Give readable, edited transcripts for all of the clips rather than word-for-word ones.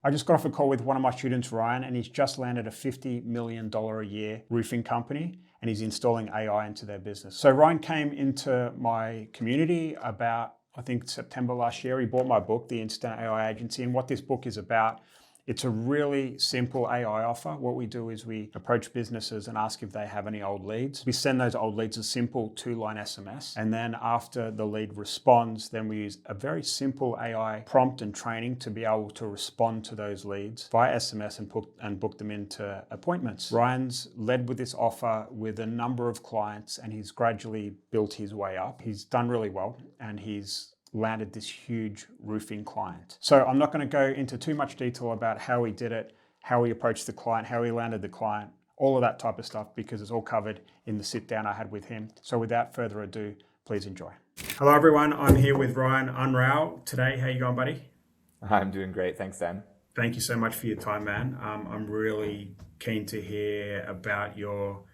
I just got off a call with one of my students, Ryan, and he's just landed a $50 million a year roofing company, and he's installing AI into their business. So Ryan came into my community about, I think, September last year. He bought my book, The Instant AI Agency, and what this book is about. It's a really simple AI offer. What we do is we approach businesses and ask if they have any old leads. We send those old leads a simple 2-line SMS. And then after the lead responds, then we use a very simple AI prompt and training to be able to respond to those leads via SMS and book them into appointments. Ryan's led with this offer with a number of clients, and he's gradually built his way up. He's done really well, and he's landed this huge roofing client. So I'm not going to go into too much detail about how he did it, how he approached the client, how he landed the client, all of that type of stuff, because it's all covered in the sit down I had with him. So without further ado, please enjoy. Hello everyone, I'm here with Ryan Unrao today. How you going, buddy? I'm doing great. Thanks, Dan. Thank you so much for your time, man. I'm really keen to hear about your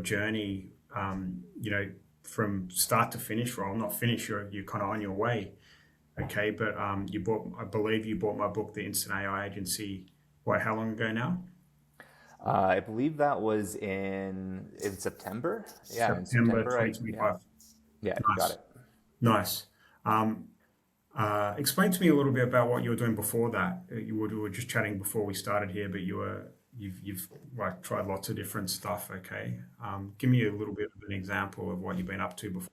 journey, from start to finish. Well, not finish, you're kind of on your way. Okay, but I believe you bought my book, The Instant AI Agency, how long ago now? I believe that was in September. Yeah, in September September. 2025. Yeah, you got it. Nice. Explain to me a little bit about what you were doing before that. We were just chatting before we started here, but you've like tried lots of different stuff. Okay, give me a little bit of an example of what you've been up to before.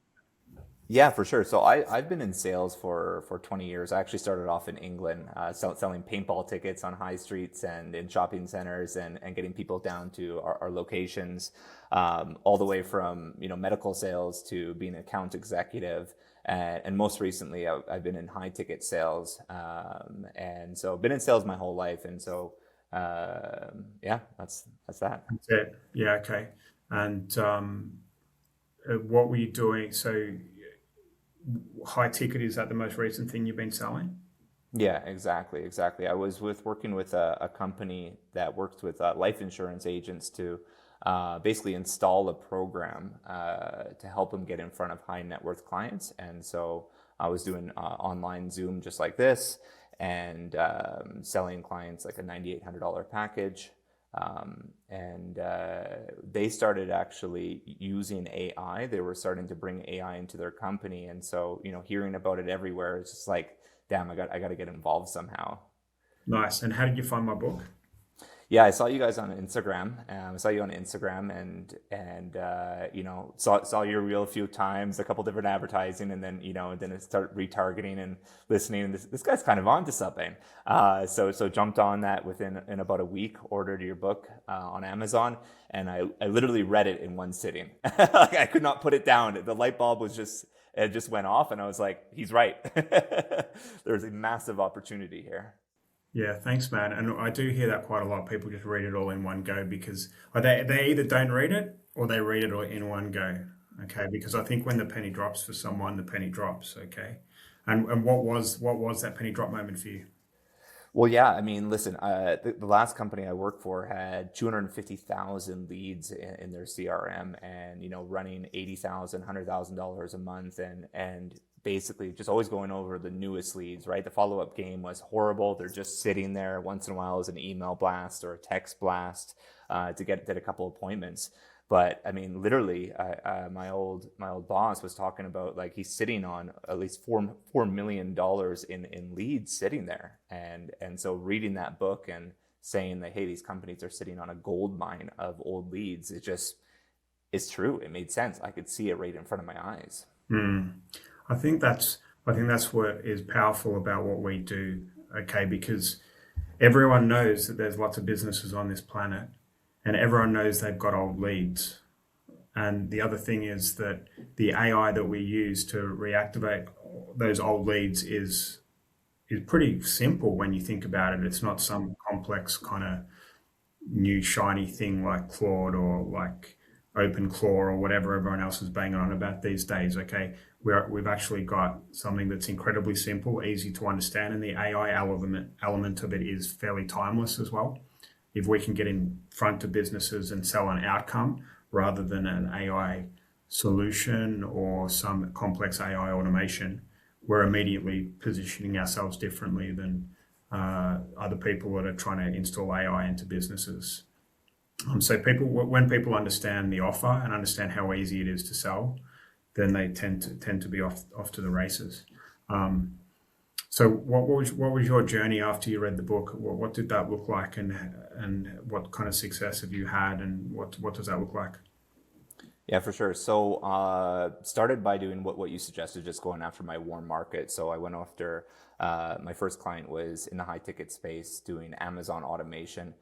Yeah, for sure. So I've been in sales for 20 years. I actually started off in England, selling paintball tickets on high streets and in shopping centers, and getting people down to our locations, all the way from medical sales to being an account executive. And most recently, I've been in high ticket sales, and so I've been in sales my whole life. And so yeah, that's that. That's it. Yeah. Okay. And what were you doing? So high ticket, is that the most recent thing you've been selling? Yeah, exactly. I was working with a company that works with life insurance agents to basically install a program to help them get in front of high net worth clients. And so I was doing online Zoom just like this, and selling clients like a $9,800 package. And they started actually using AI. They were starting to bring AI into their company. And so, hearing about it everywhere, it's just like, damn, I got to get involved somehow. Nice. And how did you find my book? Yeah, I saw you guys on Instagram. I saw you on Instagram, and saw your reel a few times, a couple different advertising, and then then it started retargeting and listening. And this guy's kind of onto something. So jumped on that in about a week. Ordered your book on Amazon, and I literally read it in one sitting. Like, I could not put it down. The light bulb was just went off, and I was like, he's right. There's a massive opportunity here. Yeah, thanks, man. And I do hear that quite a lot. People just read it all in one go because they either don't read it or they read it all in one go. Okay, because I think when the penny drops for someone, the penny drops. Okay, and what was that penny drop moment for you? Well, yeah, I mean, listen, the last company I worked for had 250,000 leads in their CRM, and running $80,000, $100,000 a month, and basically just always going over the newest leads, right? The follow-up game was horrible. They're just sitting there. Once in a while is an email blast or a text blast to get a couple appointments. But I mean, literally, my old boss was talking about, like, he's sitting on at least $4 million in leads sitting there, and so reading that book and saying that, hey, these companies are sitting on a gold mine of old leads, it's true. It made sense. I could see it right in front of my eyes. I think that's what is powerful about what we do. Okay, because everyone knows that there's lots of businesses on this planet, and everyone knows they've got old leads. And the other thing is that the AI that we use to reactivate those old leads is pretty simple when you think about it. It's not some complex kind of new shiny thing like Claude or like OpenClaw or whatever everyone else is banging on about these days. Okay, we've actually got something that's incredibly simple, easy to understand, and the AI element of it is fairly timeless as well. If we can get in front of businesses and sell an outcome rather than an AI solution or some complex AI automation, we're immediately positioning ourselves differently than other people that are trying to install AI into businesses. So when people understand the offer and understand how easy it is to sell, then they tend to be off to the races. So what was your journey after you read the book? What did that look like, and what kind of success have you had, and what does that look like? Yeah, for sure. So started by doing what you suggested, just going after my warm market. So I went after my first client was in the high ticket space doing Amazon automation.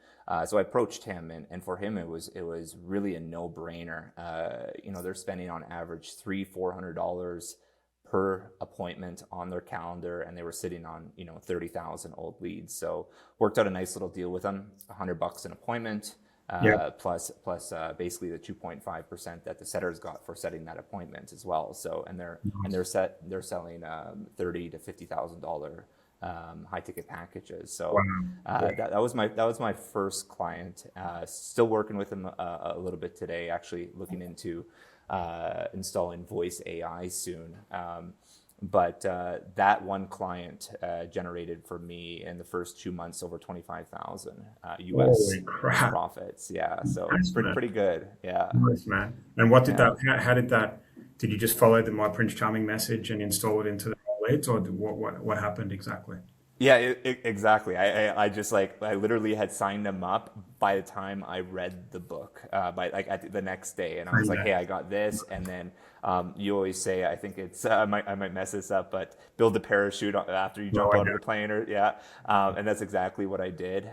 So I approached him, and for him it was really a no brainer. They're spending on average $300-400 per appointment on their calendar, and they were sitting on 30,000 old leads. So worked out a nice little deal with them, $100 an appointment. Yeah. Plus basically the 2.5% that the setters got for setting that appointment as well. So they're selling $30,000 to $50,000 high ticket packages. So Wow. that was my first client. Still working with them a little bit today. Actually looking into installing voice AI soon. But that one client generated for me in the first 2 months over 25,000 US Holy crap. profits. Yeah, so Nice, man. pretty good. Yeah, Nice, man. And what did yeah. how did that, did you just follow the My Prince Charming message and install it into the leads, or what happened exactly? Yeah, exactly. I just I literally had signed them up by the time I read the book, by at the next day, and I was Same like, there. hey, I got this, and then you always say, I think it's I might mess this up, but build a parachute after you No jump out of idea. the plane, or yeah, and that's exactly what I did,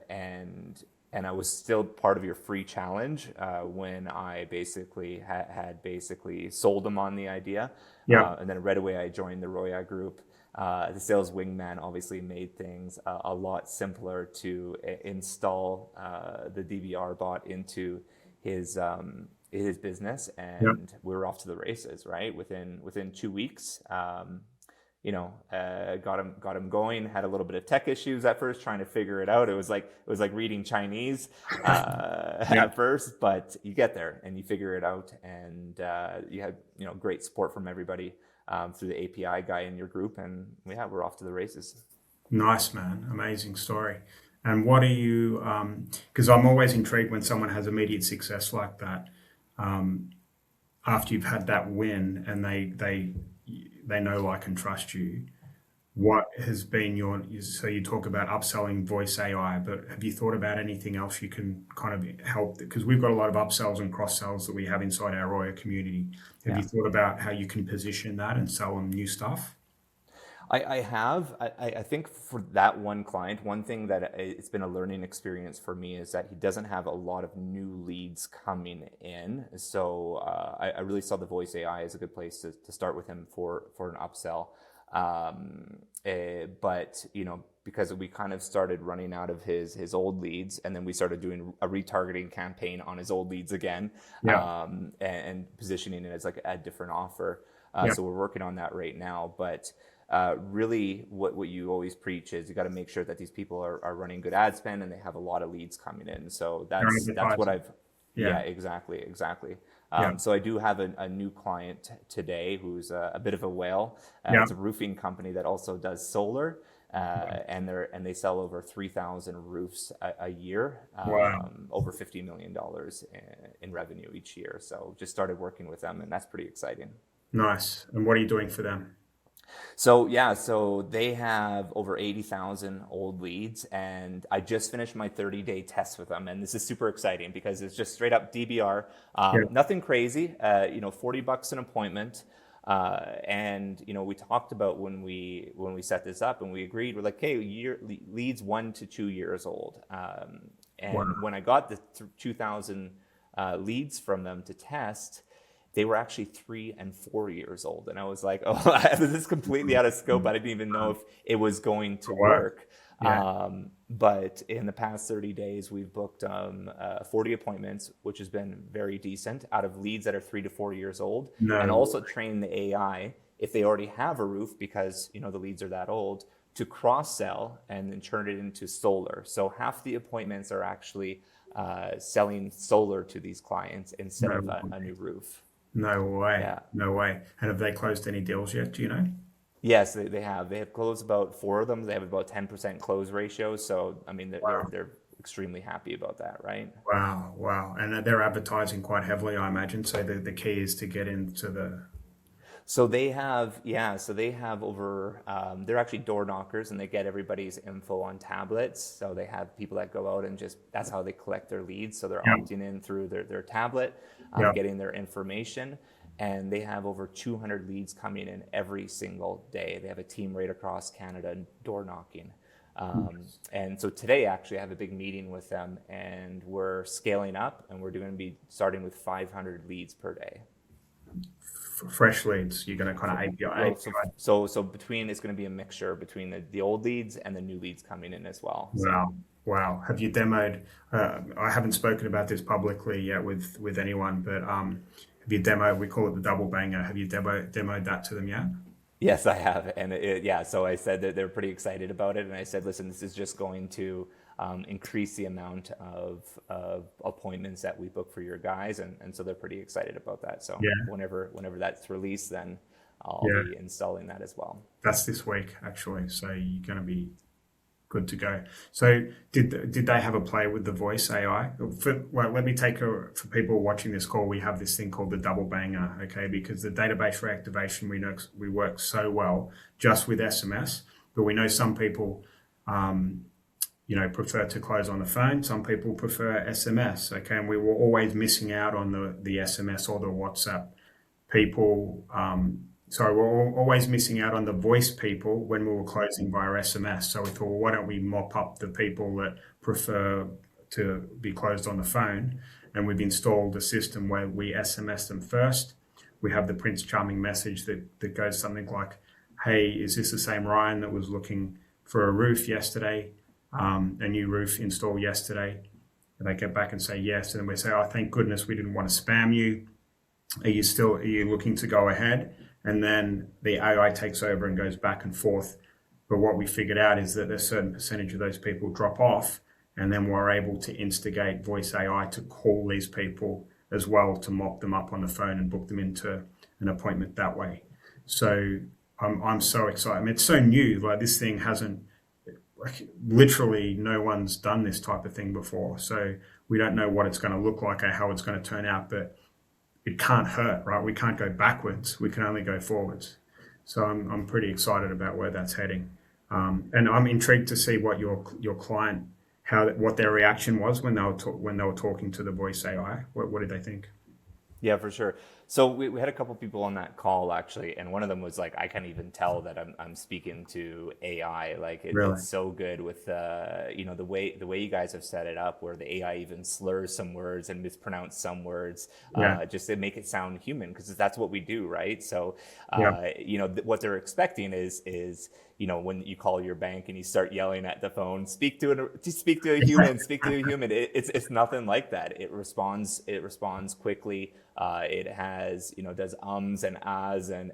and I was still part of your free challenge when I basically had basically sold them on the idea, Yeah. and then right away I joined the Roya group. The sales wingman obviously made things a lot simpler to install the DVR bot into his business, Yeah. and we were off to the races. Right within 2 weeks, got him going. Had a little bit of tech issues at first, trying to figure it out. It was like reading Chinese Yeah. at first, but you get there and you figure it out, and you had great support from everybody through the API guy in your group, and yeah, we're off to the races. Nice, man. Amazing story. And what are you, because I'm always intrigued when someone has immediate success like that, um, after you've had that win and they know, like, and trust you. What has been so you talk about upselling voice AI, but have you thought about anything else you can kind of help? Because we've got a lot of upsells and cross sells that we have inside our Roya community. Have you Yeah. thought about how you can position that and sell them new stuff? I have. I think for that one client, one thing that it's been a learning experience for me is that he doesn't have a lot of new leads coming in. So I really saw the voice AI as a good place to start with him for an upsell. But because we kind of started running out of his old leads, and then we started doing a retargeting campaign on his old leads again, Yeah. and positioning it as like a different offer. Yeah. So we're working on that right now, but really what you always preach is you got to make sure that these people are running good ad spend and they have a lot of leads coming in. So They're that's what advertising. I've, yeah, Yeah. exactly. Yeah. So I do have a new client today who's a bit of a whale. Yeah. It's a roofing company that also does solar, and they sell over 3,000 roofs a year, Wow. over $50 million in revenue each year. So just started working with them, and that's pretty exciting. Nice. And what are you doing for them? So yeah, so they have over 80,000 old leads, and I just finished my 30-day test with them, and this is super exciting because it's just straight up DBR, Yeah. nothing crazy. $40 an appointment, and we talked about when we set this up, and we agreed we're like, hey, leads 1 to 2 years old, and Wow. when I got the 2,000 leads from them to test, they were actually 3 and 4 years old. And I was like, oh, this is completely out of scope. I didn't even know if it was going to Wow. work. Yeah. But in the past 30 days, we've booked 40 appointments, which has been very decent out of leads that are 3 to 4 years old. And No. also train the AI, if they already have a roof, because the leads are that old, to cross-sell and then turn it into solar. So half the appointments are actually selling solar to these clients instead of No. a new roof. No way. Yeah. No way. And have they closed any deals yet? Do you know? Yes, they have. They have closed about 4 of them. They have about 10% close ratio. So, I mean, they're extremely happy about that, right? Wow, wow. And they're advertising quite heavily, I imagine. So the key is to get into the. So they have, yeah, so they have over, they're actually door knockers and they get everybody's info on tablets. So they have people that go out and just, that's how they collect their leads. So they're Yeah, opting in through their tablet, yeah. getting their information. And they have over 200 leads coming in every single day. They have a team right across Canada door knocking. And so today, actually, I have a big meeting with them and we're scaling up and we're going to be starting with 500 leads per day. Fresh leads, you're going to kind of Well, API. so between it's going to be a mixture between the old leads and the new leads coming in as well. So Wow. Wow. Have you demoed? I haven't spoken about this publicly yet with anyone, but have you demoed? We call it the double banger. Have you demoed that to them yet? yes, I have, and yeah. So I said that they're pretty excited about it, and I said, listen, this is just going to increase the amount of appointments that we book for your guys, and so they're pretty excited about that. So Yeah. whenever that's released, then I'll Yeah. be installing that as well. That's this week actually. So you're going to be good to go. So did they have a play with the voice AI? Let me take for people watching this call. We have this thing called the double banger, okay? Because the database reactivation we work so well just with SMS, but we know some people, prefer to close on the phone. Some people prefer SMS, okay? And we were always missing out on the SMS or the WhatsApp people. So we're always missing out on the voice people when we were closing via SMS. So we thought, well, why don't we mop up the people that prefer to be closed on the phone? And we've installed a system where we SMS them first. We have the Prince Charming message that goes something like, hey, is this the same Ryan that was looking for a roof yesterday? A new roof installed yesterday? And they get back and say yes. And then we say, oh, thank goodness we didn't want to spam you. Are you looking to go ahead? And then the AI takes over and goes back and forth. But what we figured out is that a certain percentage of those people drop off, and then we're able to instigate voice AI to call these people as well to mop them up on the phone and book them into an appointment that way. So I'm so excited. I mean, it's so new. Like this thing hasn't, like literally no one's done this type of thing before. So we don't know what it's going to look like or how it's going to turn out, but it can't hurt, right? We can't go backwards. We can only go forwards. So I'm pretty excited about where that's heading, and I'm intrigued to see what your client what their reaction was when they were talking to the voice AI. What did they think? Yeah, for sure. So we had a couple people on that call actually, and one of them was like, I can't even tell that I'm speaking to AI. Like Really? it's so good with the way you guys have set it up, where the AI even slurs some words and mispronounce some words, Yeah. just to make it sound human, because that's what we do, right? So Yeah. what they're expecting is when you call your bank and you start yelling at the phone, speak to a human, speak to a human. It's nothing like that. It responds quickly. It has does ums and ahs and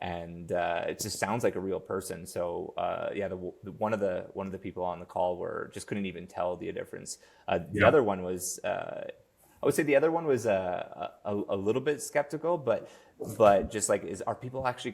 it just sounds like a real person. So one of the people on the call just couldn't even tell the difference. The Yeah. other one was I would say the other one was a little bit skeptical, but just like, are people actually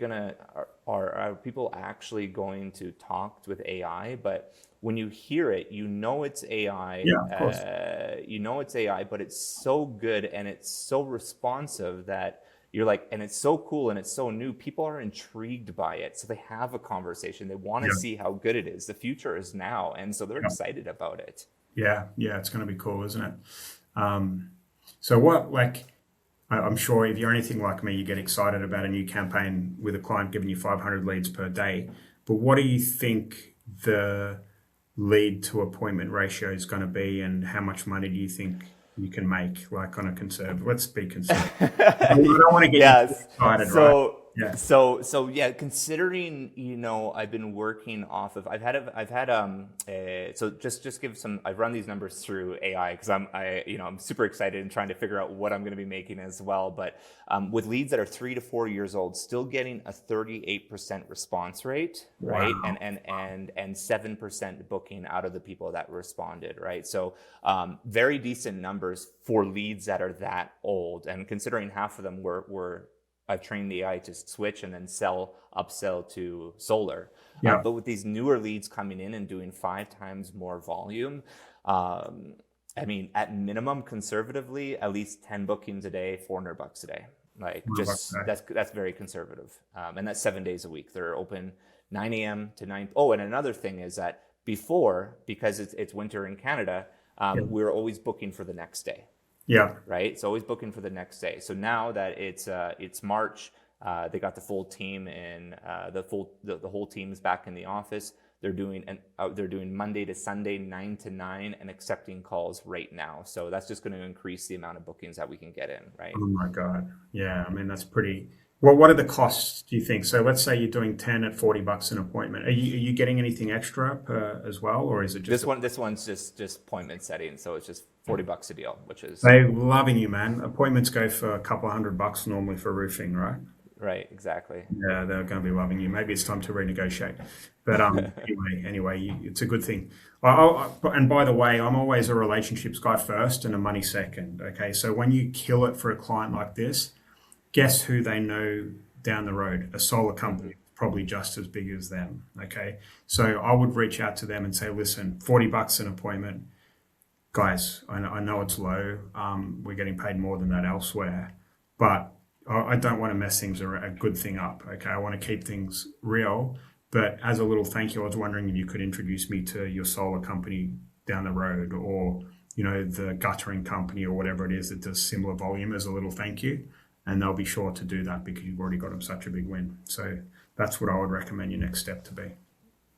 going to talk with AI? But when you hear it, it's AI. Yeah. Of course. It's AI, but it's so good and it's so responsive that you're like, and it's so cool and it's so new. People are intrigued by it, so they have a conversation. They want to Yeah. see how good it is. The future is now, and so they're Yeah. excited about it. Yeah. Yeah. It's going to be cool, isn't it? So what, like, I'm sure if you're anything like me, you get excited about a new campaign with a client giving you 500 leads per day. But what do you think the lead to appointment ratio is going to be, and how much money do you think you can make, like on a conservative? Let's be conservative. I don't want to get you Yes. excited, right? So Yeah. so yeah, considering I've been working off of so just give some. I've run these numbers through AI because I'm super excited and trying to figure out what I'm going to be making as well. But with leads that are 3 to 4 years old, still getting a 38% response rate, right? Wow. And 7% booking out of the people that responded, right? So very decent numbers for leads that are that old, and considering half of them were I've trained the AI to switch and then upsell to solar. Yeah. But with these newer leads coming in and doing 5 times more volume, I mean, at minimum, conservatively, at least 10 bookings a day, $400 a day. Like, just that's very conservative, and that's 7 days a week. They're open 9 a.m. to 9. Oh, and another thing is that before, because it's winter in Canada, we're always booking for the next day. Yeah. Right. It's always booking for the next day. So now that it's March, they got the full team in the whole team's back in the office. They're doing Monday to Sunday 9 to 9 and accepting calls right now. So that's just going to increase the amount of bookings that we can get in. Right. Oh my God. Yeah. I mean, that's pretty. Well, what are the costs, do you think? So let's say you're doing 10 at $40 an appointment. Are you getting anything extra as well, or is it just this one's just appointment setting, so it's just $40 a deal, which is they're loving you, man. Appointments go for a couple of $100 normally for roofing, right? right, exactly. Yeah, they're going to be loving you. Maybe it's time to renegotiate. But anyway, it's a good thing. And by the way, I'm always a relationships guy first and a money second. Okay, so when you kill it for a client like this, guess who they know down the road? A solar company, probably just as big as them. Okay, so I would reach out to them and say, listen, $40 an appointment, guys. I know it's low. We're getting paid more than that elsewhere, but I don't want to mess things or a good thing up. Okay, I want to keep things real. But as a little thank you, I was wondering if you could introduce me to your solar company down the road, or the guttering company or whatever it is that does similar volume, as a little thank you. And they'll be sure to do that because you've already got them such a big win. So that's what I would recommend your next step to be.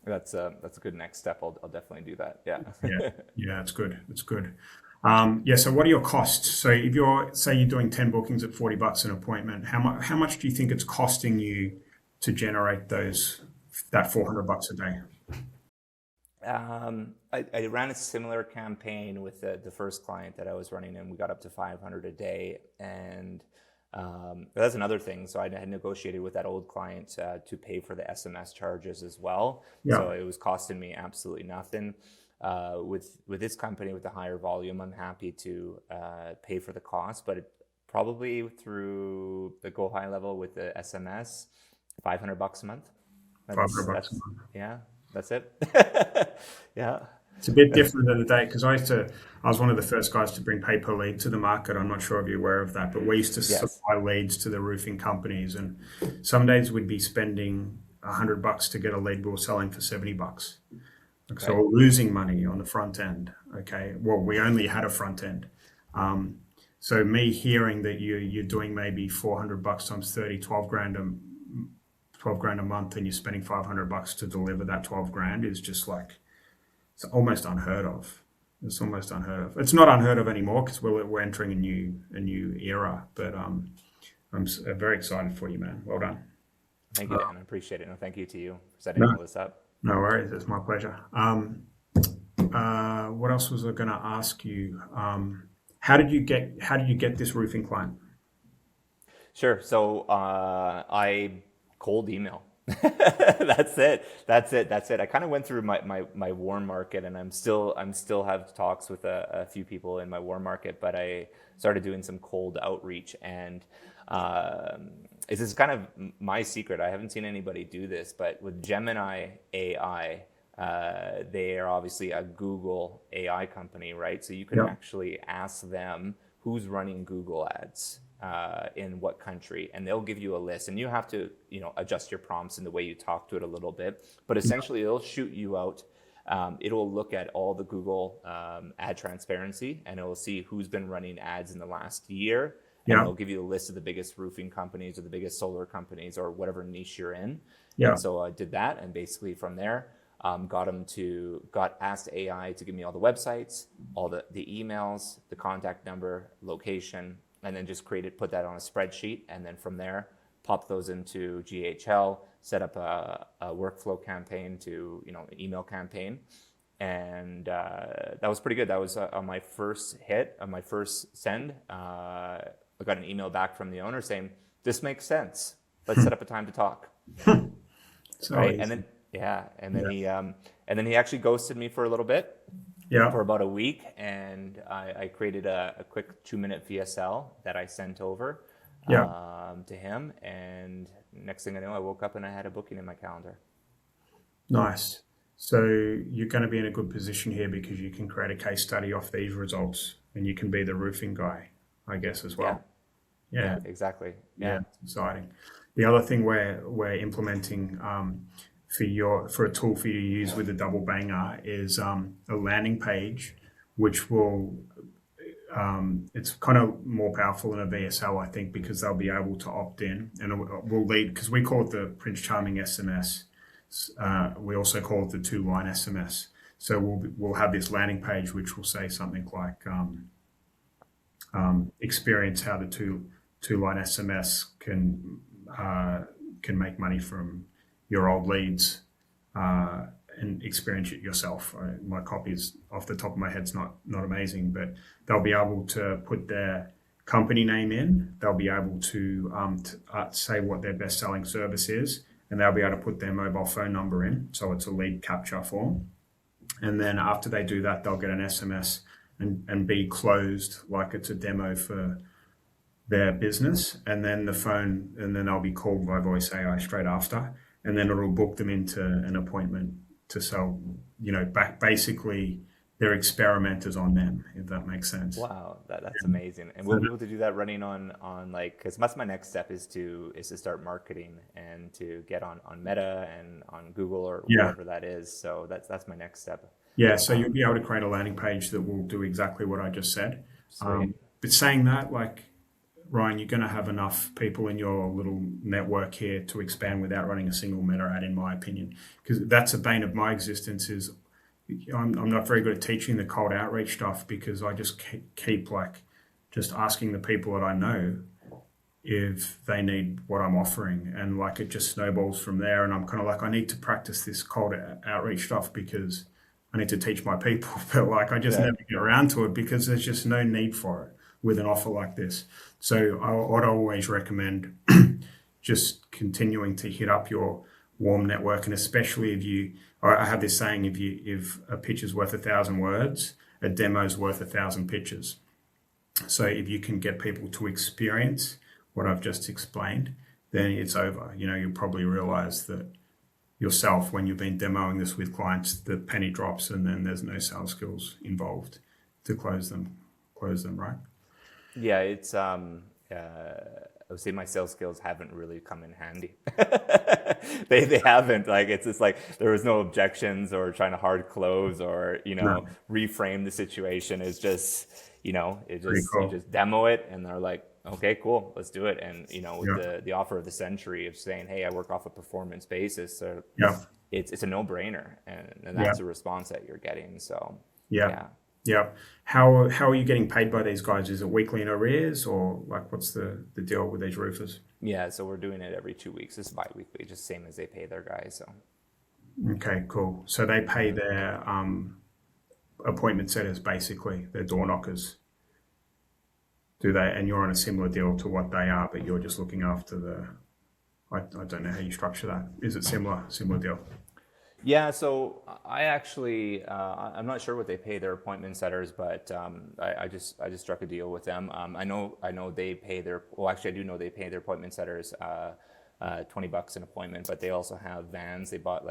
That's a good next step. I'll definitely do that. Yeah. Yeah, it's good. It's good. So what are your costs? So if you're doing 10 bookings at $40 an appointment, how much do you think it's costing you to generate that $400 a day? I ran a similar campaign with the first client that I was running, and we got up to 500 a day. And that's another thing. So I had negotiated with that old client to pay for the SMS charges as well. Yeah. So it was costing me absolutely nothing. With this company with the higher volume, I'm happy to pay for the cost, but probably through the Go High level with the SMS, $500 a month. $500 a month. Yeah, that's it. Yeah. It's a bit different than the day, because I was one of the first guys to bring pay-per-lead to the market. I'm not sure if you're aware of that, but we used to supply leads to the roofing companies, and some days we'd be spending $100 to get a lead we were selling for $70. Okay. So we're losing money on the front end. Okay, well, we only had a front end. So me hearing that you're doing maybe $400 times 30, 12 grand a month, and you're spending $500 to deliver that 12 grand is just like, it's almost unheard of. It's almost unheard of. It's not unheard of anymore because we're entering a new era. But I'm very excited for you, man. Well done. Thank you, Dan. I appreciate it. No, thank you to you for setting all this up. No worries. It's my pleasure. What else was I going to ask you? How did you get this roofing client? Sure. So I cold email. That's it. I kind of went through my warm market, and I'm still have talks with a few people in my warm market, but I started doing some cold outreach, and this is kind of my secret. I haven't seen anybody do this, but with Gemini AI, they are obviously a Google AI company, right? So you can actually ask them who's running Google ads in what country, and they'll give you a list, and you have to adjust your prompts and the way you talk to it a little bit, but essentially it'll shoot you out. It'll look at all the Google ad transparency, and it'll see who's been running ads in the last year, and it'll give you a list of the biggest roofing companies or the biggest solar companies or whatever niche you're in. And so I did that, and basically from there asked AI to give me all the websites, all the emails, the contact number, location, and then just put that on a spreadsheet, and then from there pop those into GHL, set up a workflow campaign to an email campaign, and that was pretty good. That was on my first hit, on my first send. I got an email back from the owner saying, "This makes sense. Let's set up a time to talk." Right, easy. And then he actually ghosted me for a little bit. For about a week, and I created a quick 2-minute VSL that I sent over. Yeah. to him. And next thing I know, I woke up and I had a booking in my calendar. Nice. So you're going to be in a good position here because you can create a case study off these results and you can be the roofing guy, I guess, as Yeah, well. Yeah. yeah, exactly. Yeah. Yeah. It's exciting. The other thing we're implementing for a tool for you to use with a double banger is a landing page, which will it's kind of more powerful than a VSL, I think, because they'll be able to opt in and it will lead, because we call it the Prince Charming SMS. We also call it the two-line SMS. So we'll have this landing page which will say something like experience how the two-line SMS can make money from your old leads and experience it yourself. My copy is off the top of my head's not amazing, but they'll be able to put their company name in. They'll be able to say what their best-selling service is, and they'll be able to put their mobile phone number in. So it's a lead capture form. And then after they do that, they'll get an SMS and be closed like it's a demo for their business. And then they'll be called by voice AI straight after. And then it'll book them into an appointment to sell, basically they're experimenters on them, if that makes sense. Wow, that's amazing. And we'll be able to do that running on like, because that's my next step is to start marketing and to get on Meta and on Google or whatever that is. So that's my next step. Yeah, so you'll be able to create a landing page that will do exactly what I just said. But saying that, like, Ryan, you're going to have enough people in your little network here to expand without running a single meta ad, in my opinion, because that's a bane of my existence. Is I'm not very good at teaching the cold outreach stuff because I just keep like just asking the people that I know if they need what I'm offering, and like it just snowballs from there. And I'm kind of like, I need to practice this cold outreach stuff because I need to teach my people, but like I just never get around to it because there's just no need for it with an offer like this. So I'd always recommend just continuing to hit up your warm network, and especially I have this saying, if a pitch is worth 1,000 words, a demo is worth 1,000 pitches. So if you can get people to experience what I've just explained, then it's over. You'll probably realize that yourself when you've been demoing this with clients, the penny drops and then there's no sales skills involved to close them, right? Yeah, it's I would say my sales skills haven't really come in handy. They haven't. Like it's just like there was no objections or trying to hard close or reframe the situation. It's just Cool. you just demo it and they're like, okay, cool, let's do it. And with the offer of the century of saying, hey, I work off a performance basis, so it's a no-brainer, and that's the response that you're getting. So yeah. How are you getting paid by these guys? Is it weekly in arrears, or like what's the deal with these roofers? Yeah, so we're doing it every 2 weeks. It's bi-weekly, just same as they pay their guys. So okay, cool. So they pay their appointment setters, basically, their door knockers. Do they? And you're on a similar deal to what they are, but you're just looking after I don't know how you structure that. Is it similar deal? Yeah, so I actually I'm not sure what they pay their appointment setters, but I just struck a deal with them. I know they pay actually I do know they pay their appointment setters $20 an appointment, but they also have vans. They bought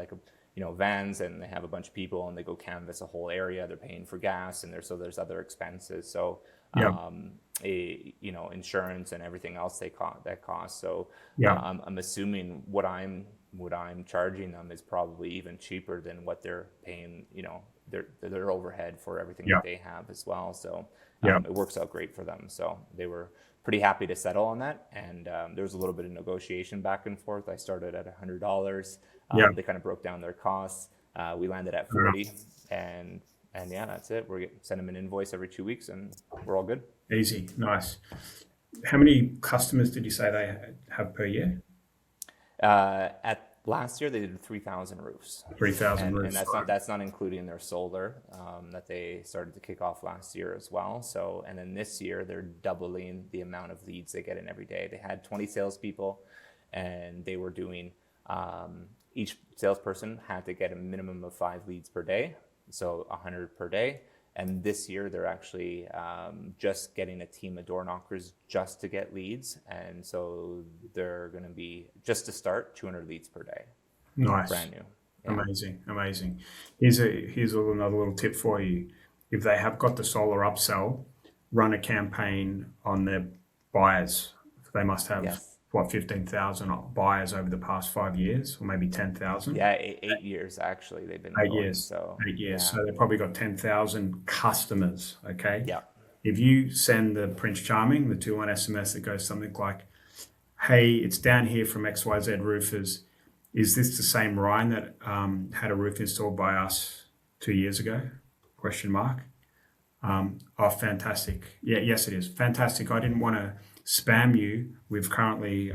vans, and they have a bunch of people and they go canvas a whole area. They're paying for gas, and there's other expenses. So insurance and everything else that costs. So I'm assuming what I'm charging them is probably even cheaper than what they're paying, their overhead for everything that they have as well. So it works out great for them. So they were pretty happy to settle on that. And there was a little bit of negotiation back and forth. I started at $100. They kind of broke down their costs. We landed at 40, and yeah, that's it. We're send them an invoice every 2 weeks, and we're all good. Easy, nice. How many customers did you say they have per year? At last year, they did 3,000 roofs. 3,000 roofs, and that's not including their solar that they started to kick off last year as well. So, and then this year they're doubling the amount of leads they get in every day. They had 20 salespeople, and they were doing each salesperson had to get a minimum of 5 leads per day, so 100 per day. and this year they're actually just getting a team of door knockers just to get leads, and so they're going to be, just to start, 200 leads per day. Nice. Brand new. Yeah. Amazing. Here's another little tip for you. If they have got the solar upsell, run a campaign on their buyers. They must have, Yes. 15,000 buyers over the past 5 years, or maybe 10,000. Yeah, 8 years actually they've been 8 going. years. So 8 years. yeah. So they've probably got 10,000 customers. Okay. Yeah. If you send the Prince Charming, the 2-1 SMS that goes something like, "Hey, it's Dan here from XYZ Roofers. Is this the same Ryan that had a roof installed by us 2 years ago?" Question mark. Oh, fantastic. Yeah, yes, it is. Fantastic. I didn't want to spam you. We've currently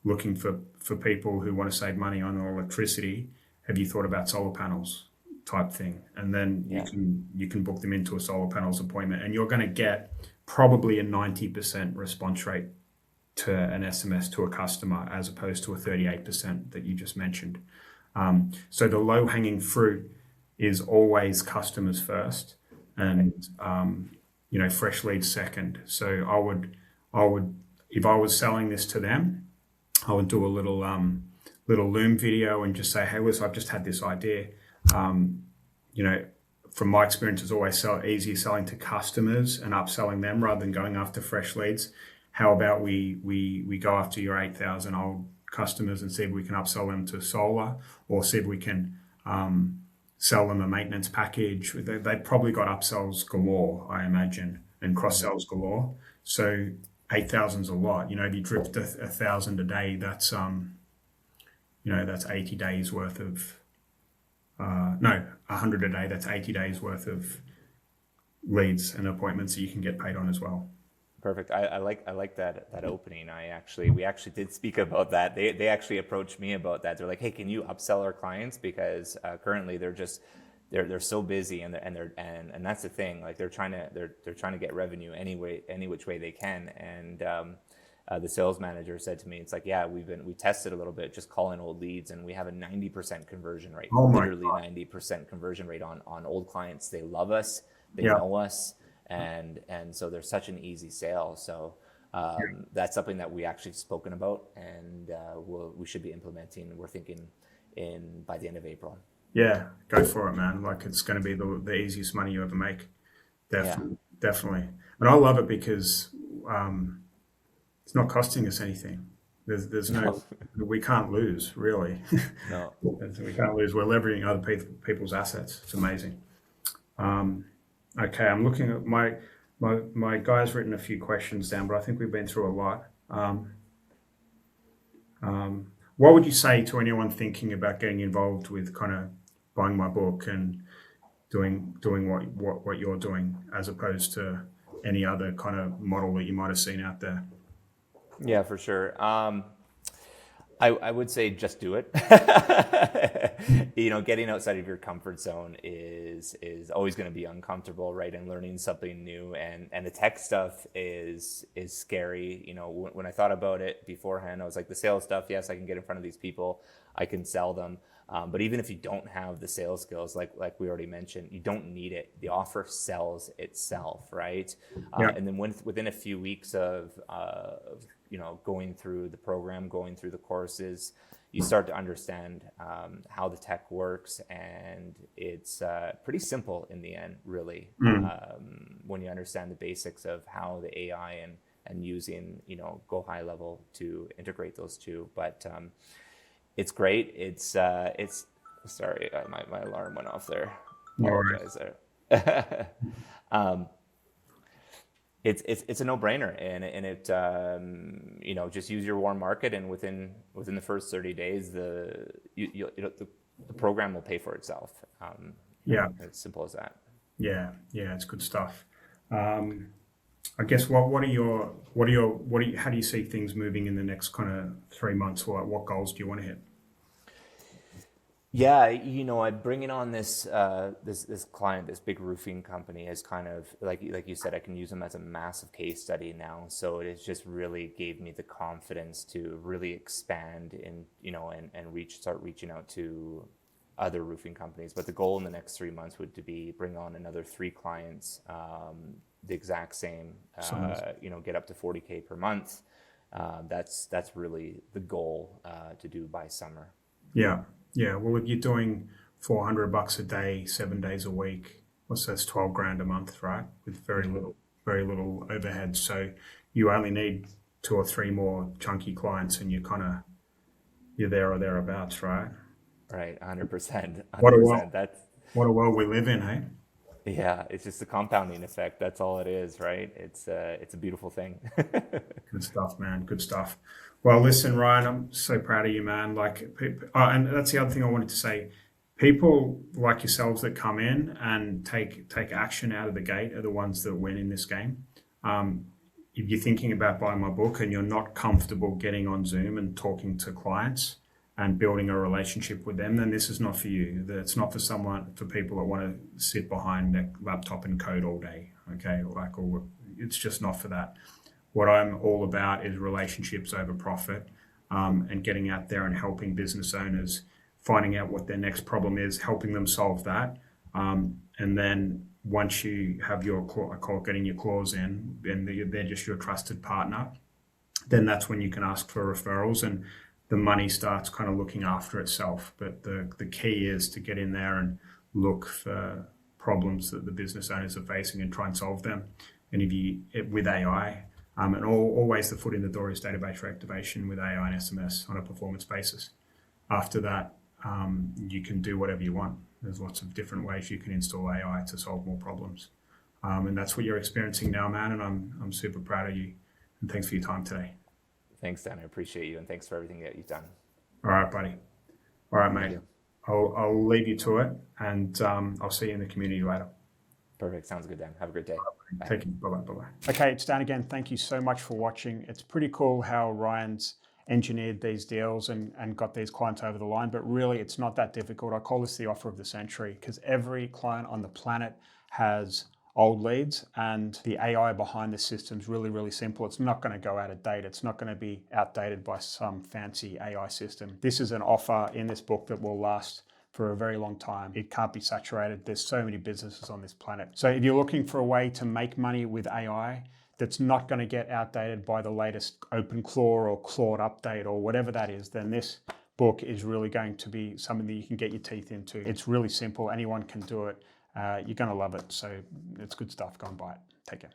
looking for people who want to save money on electricity. Have you thought about solar panels, type thing? And then you can book them into a solar panels appointment, and you're going to get probably a 90% response rate to an SMS to a customer, as opposed to a 38% that you just mentioned. So the low hanging fruit is always customers first, and fresh leads second. So I would, if I was selling this to them, I would do a little Loom video and just say, "Hey, listen, I've just had this idea. From my experience, it's always easier selling to customers and upselling them rather than going after fresh leads. How about we go after your 8,000 old customers and see if we can upsell them to solar, or see if we can sell them a maintenance package." They probably got upsells galore, I imagine, and cross sells galore. So 8,000 is a lot. If you drift 1,000 a day, that's that's 80 days worth of 100 a day. That's 80 days worth of leads and appointments that you can get paid on as well. Perfect. I like that opening. We actually did speak about that. They actually approached me about that. They're like, "Hey, can you upsell our clients?" Because currently they're so busy, and that's the thing. Like they're trying to get revenue any which way they can. And the sales manager said to me, "It's like, yeah, we tested a little bit, just calling old leads, and we have a 90% conversion rate. Oh my literally God. 90% conversion rate on old clients. They love us. They Yeah. know us." And so they're such an easy sale. So that's something that we actually spoken about, and we should be implementing. We're thinking by the end of April. Yeah, go for it, man. Like, it's going to be the easiest money you ever make. Definitely. And I love it because it's not costing us anything. There's no, we can't lose, really. No. We can't lose. We're leveraging other people's assets. It's amazing. Okay, I'm looking at my guy's written a few questions down, but I think we've been through a lot. What would you say to anyone thinking about getting involved with kind of buying my book and doing what you're doing, as opposed to any other kind of model that you might have seen out there? Yeah, for sure. I would say just do it. Getting outside of your comfort zone is always going to be uncomfortable, right? And learning something new, and the tech stuff is scary. When I thought about it beforehand, I was like, the sales stuff, yes, I can get in front of these people, I can sell them. But even if you don't have the sales skills, like we already mentioned, you don't need it. The offer sells itself, right? Yeah. And then within a few weeks of going through the program, going through the courses, you start to understand how the tech works, and it's pretty simple in the end, really. When you understand the basics of how the AI and using Go High Level to integrate those two. But it's great. It's sorry, my alarm went off there. Apologize there. It's a no-brainer, and it just use your warm market, and within the first 30 days, the program will pay for itself. Yeah. It's simple as that. Yeah, it's good stuff. I guess how do you see things moving in the next kind of 3 months? What goals do you want to hit? Yeah, I'm bringing on this client, this big roofing company, as kind of like you said, I can use them as a massive case study now. So it just really gave me the confidence to really expand and start reaching out to other roofing companies. But the goal in the next 3 months would to be bring on another 3 clients, the exact same, get up to 40K per month. That's really the goal to do by summer. Yeah. Well, if you're doing $400 a day, 7 days a week, that's 12 grand a month, right? With very little overhead. So you only need 2 or 3 more chunky clients, and you're there or thereabouts, right? Right, 100%. What a world! 100%. That's What a world we live in, hey? Yeah, it's just a compounding effect. That's all it is, right? It's a beautiful thing. Good stuff, man. Good stuff. Well, listen, Ryan, I'm so proud of you, man. And that's the other thing I wanted to say. People like yourselves that come in and take action out of the gate are the ones that win in this game. If you're thinking about buying my book and you're not comfortable getting on Zoom and talking to clients and building a relationship with them, then this is not for you. It's not for people that want to sit behind their laptop and code all day. Okay, it's just not for that. What I'm all about is relationships over profit, and getting out there and helping business owners, finding out what their next problem is, helping them solve that, and then once you have I call it getting your claws in, and they're just your trusted partner, then that's when you can ask for referrals and the money starts kind of looking after itself. But the key is to get in there and look for problems that the business owners are facing and try and solve them. And with AI, and always the foot in the door is database reactivation with AI and SMS on a performance basis. After that, you can do whatever you want. There's lots of different ways you can install AI to solve more problems. And that's what you're experiencing now, man. And I'm super proud of you. And thanks for your time today. Thanks, Dan. I appreciate you, and thanks for everything that you've done. All right, buddy. All right, mate. you. I'll leave you to it, and I'll see you in the community later. Perfect. Sounds good, Dan. Have a great day. Bye. Take care. Bye-bye. Okay, it's Dan again. Thank you so much for watching. It's pretty cool how Ryan's engineered these deals and got these clients over the line, but really it's not that difficult. I call this the offer of the century because every client on the planet has old leads, and the AI behind the system is really, really simple. It's not going to go out of date. It's not going to be outdated by some fancy AI system. This is an offer in this book that will last for a very long time. It can't be saturated. There's so many businesses on this planet. So if you're looking for a way to make money with AI that's not going to get outdated by the latest OpenClaw or Claude update or whatever that is, then this book is really going to be something that you can get your teeth into. It's really simple. Anyone can do it. You're going to love it. So it's good stuff. Go and buy it. Take care.